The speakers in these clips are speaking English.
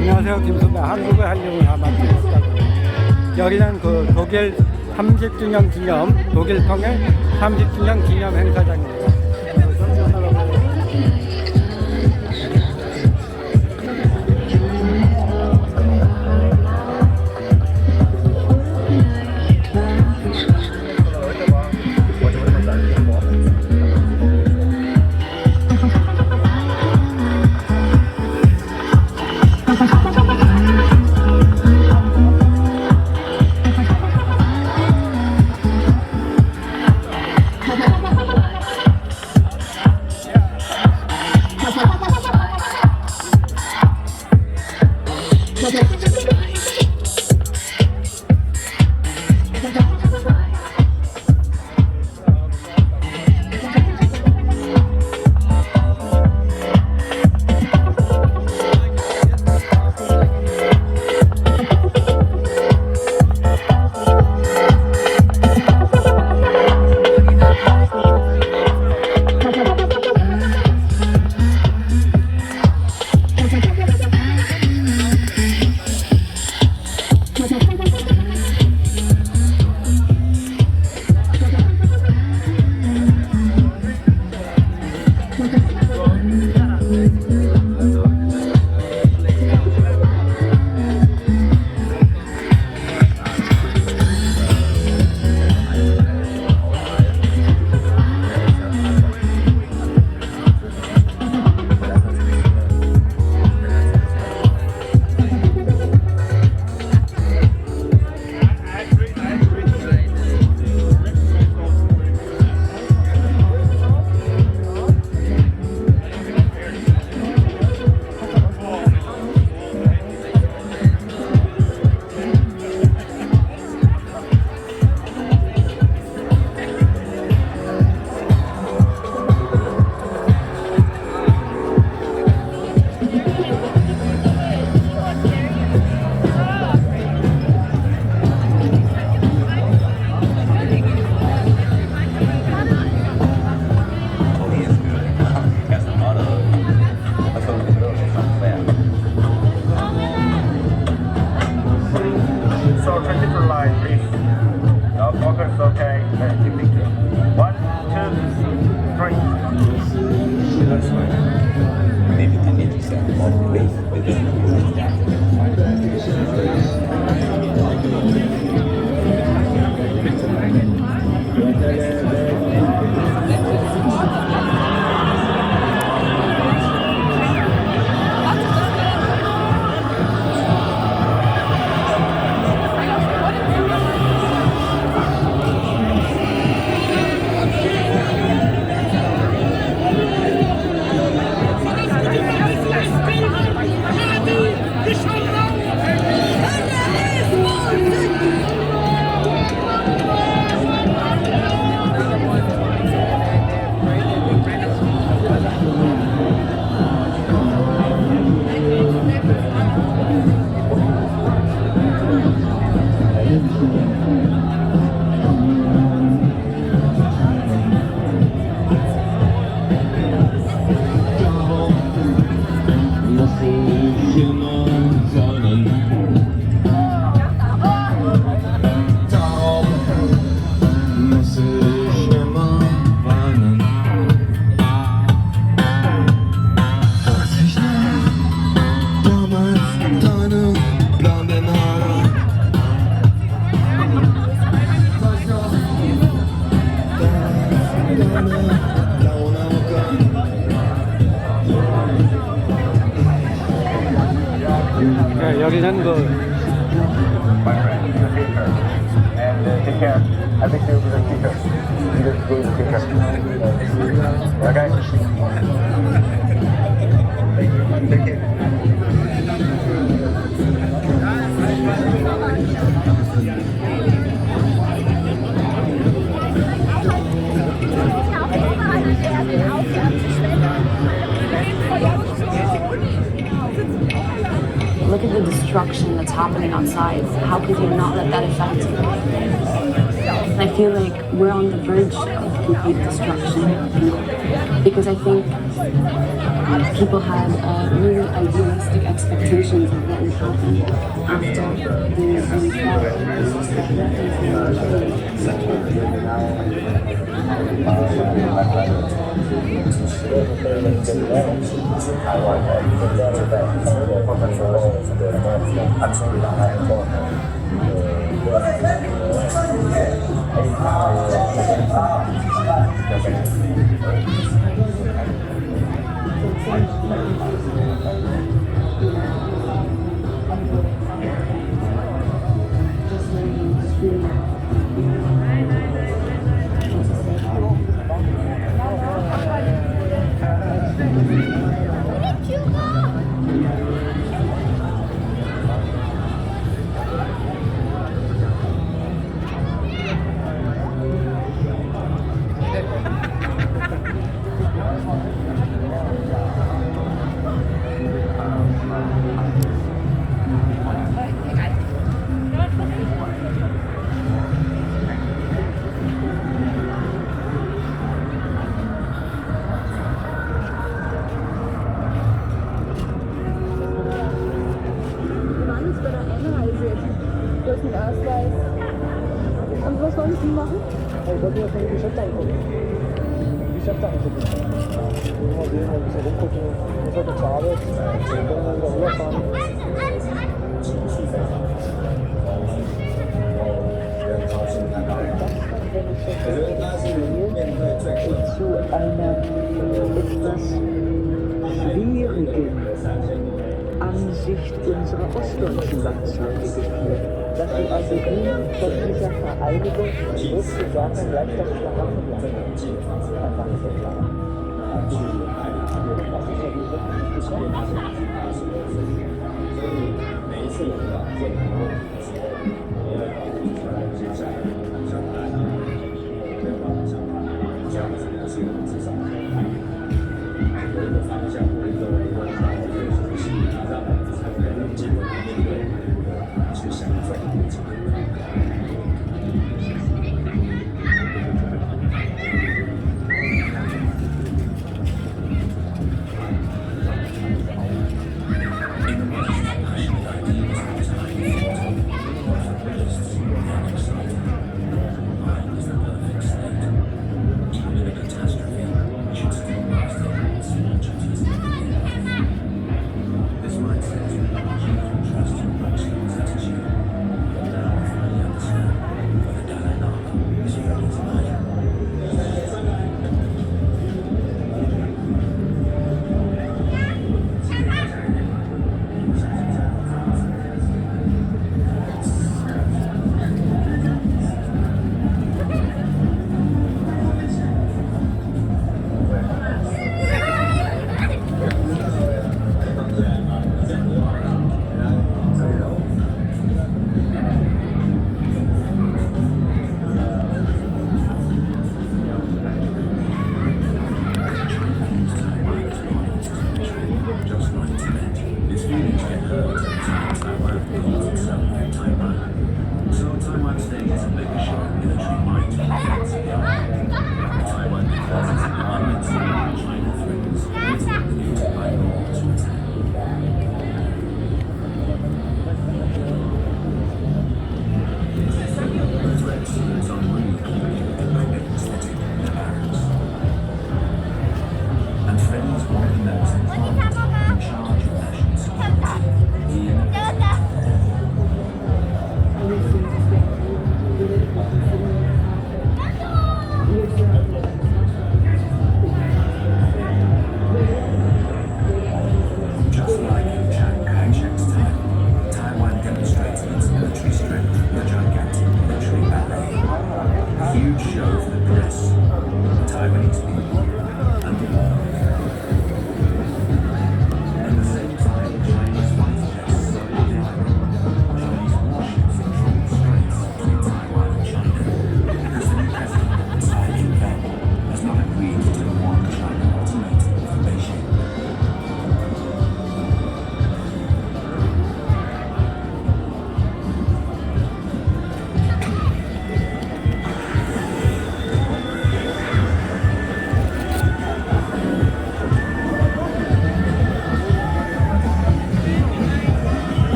안녕하세요, 김수배. 한국의 한류를 아마추어였다고. 여기는 그 독일 30주년 기념, 독일 통일 30주년 기념 행사장입니다. Okay. 1, 2, 3. That's fine. Maybe 10 minutes of wait with 여기는 그 and take care. I think you'll be the teacher. You just go to the teacher. Okay? Take care. Look at the destruction that's happening outside. How could you not let that affect you? I feel like we're on the verge of complete destruction because I think people had really idealistic expectations of what would happen after the Und was wollen Sie machen? Ich wollte mir von die Geschäfte angucken. Die Geschäfte angucken. Mal sehen, ein bisschen rumgucken. Ich heute zur Arbeit. Dann können wir wieder rüberfahren. Zu einer etwas schwierigen Ansicht unserer ostdeutschen Landsleute geführt, dass sie also nun von dieser Vereinigung sozusagen leicht das Schlafen bleiben. Einfach so klar. Das ist ja die Even in a catastrophe,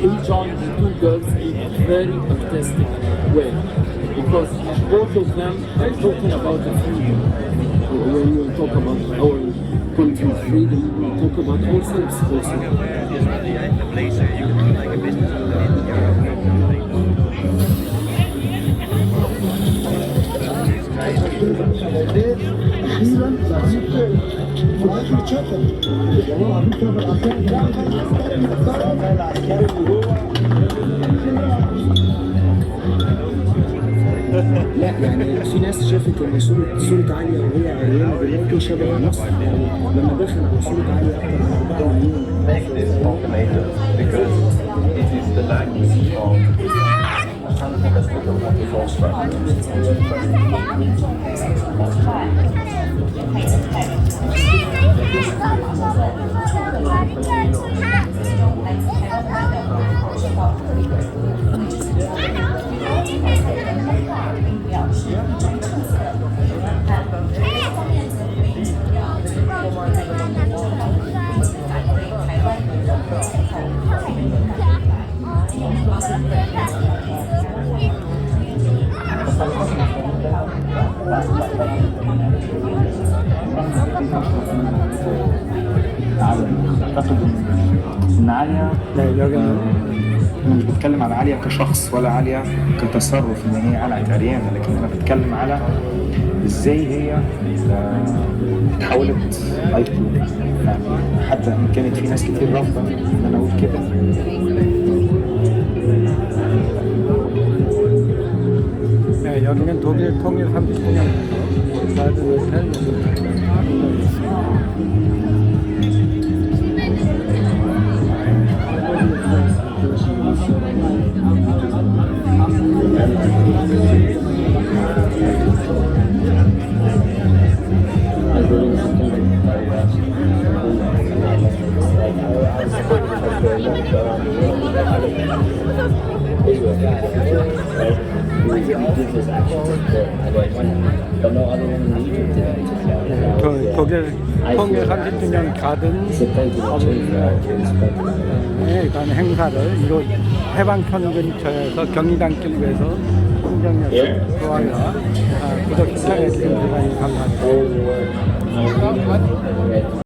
he joined the two girls in a very fantastic way because both of them are talking about the freedom. When we talk about our country's freedom, we talk about ourselves also. لا يعني في ناس شافت ان صورة عالية وهي عيانة دلوقتي شبه مصر يعني لما دخل على صورة عالية اكتر من 4 مليون. Make this automated because it is the language of something that people want to foster. اعتقد ان عالية 네, 여기는 انا مش بتكلم على عالية كشخص ولا عالية كتصرف ان هي قلعت عريانة، لكن انا بتكلم على ازاي هي تحولت ايقونة. يعني حتى ان كانت في ناس كتير رافضة ان انا اقول كده. 네, 여기는 독일 통일 30주년 가든 호텔. 독일 통일 30주년 가든 관 행사를 이곳 해방촌 근처에서 경리단길 위에서 풍경이었습니다. 좋아요와 구독 시청해 주신 대단히 감사합니다.